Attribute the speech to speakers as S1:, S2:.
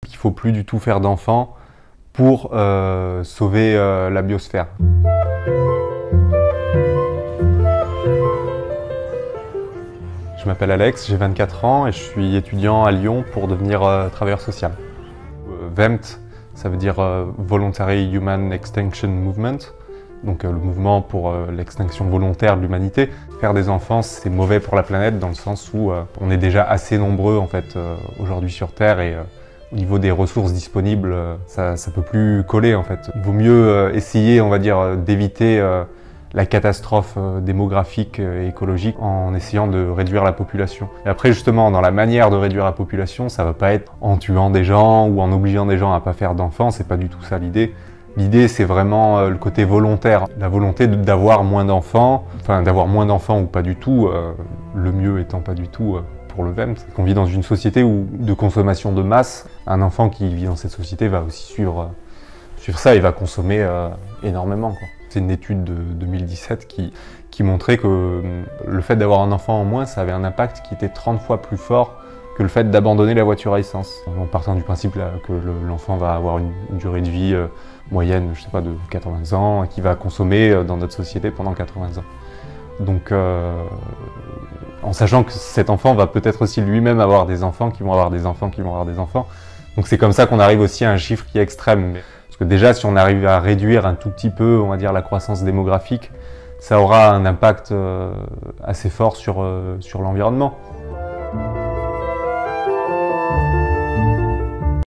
S1: Il ne faut plus du tout faire d'enfants pour sauver la biosphère. Je m'appelle Alex, j'ai 24 ans et je suis étudiant à Lyon pour devenir travailleur social. VEMT, ça veut dire Voluntary Human Extinction Movement, donc le mouvement pour l'extinction volontaire de l'humanité. Faire des enfants, c'est mauvais pour la planète dans le sens où on est déjà assez nombreux en fait aujourd'hui sur Terre et au niveau des ressources disponibles, ça peut plus coller en fait. Il vaut mieux essayer, on va dire, d'éviter la catastrophe démographique et écologique en essayant de réduire la population. Et après justement, dans la manière de réduire la population, ça va pas être en tuant des gens ou en obligeant des gens à pas faire d'enfants, c'est pas du tout ça l'idée. L'idée, c'est vraiment le côté volontaire, la volonté d'avoir moins d'enfants, enfin d'avoir moins d'enfants ou pas du tout, le mieux étant pas du tout pour le VEMT. On vit dans une société de consommation de masse. Un enfant qui vit dans cette société va aussi suivre ça et va consommer énormément, quoi. C'est une étude de 2017 qui montrait que le fait d'avoir un enfant en moins, ça avait un impact qui était 30 fois plus fort que le fait d'abandonner la voiture à essence. En partant du principe là, que l'enfant va avoir une durée de vie moyenne, je sais pas, de 80 ans, et qui va consommer dans notre société pendant 80 ans. Donc, en sachant que cet enfant va peut-être aussi lui-même avoir des enfants, qui vont avoir des enfants, qui vont avoir des enfants. Donc c'est comme ça qu'on arrive aussi à un chiffre qui est extrême. Parce que déjà, si on arrive à réduire un tout petit peu, on va dire, la croissance démographique, ça aura un impact assez fort sur l'environnement.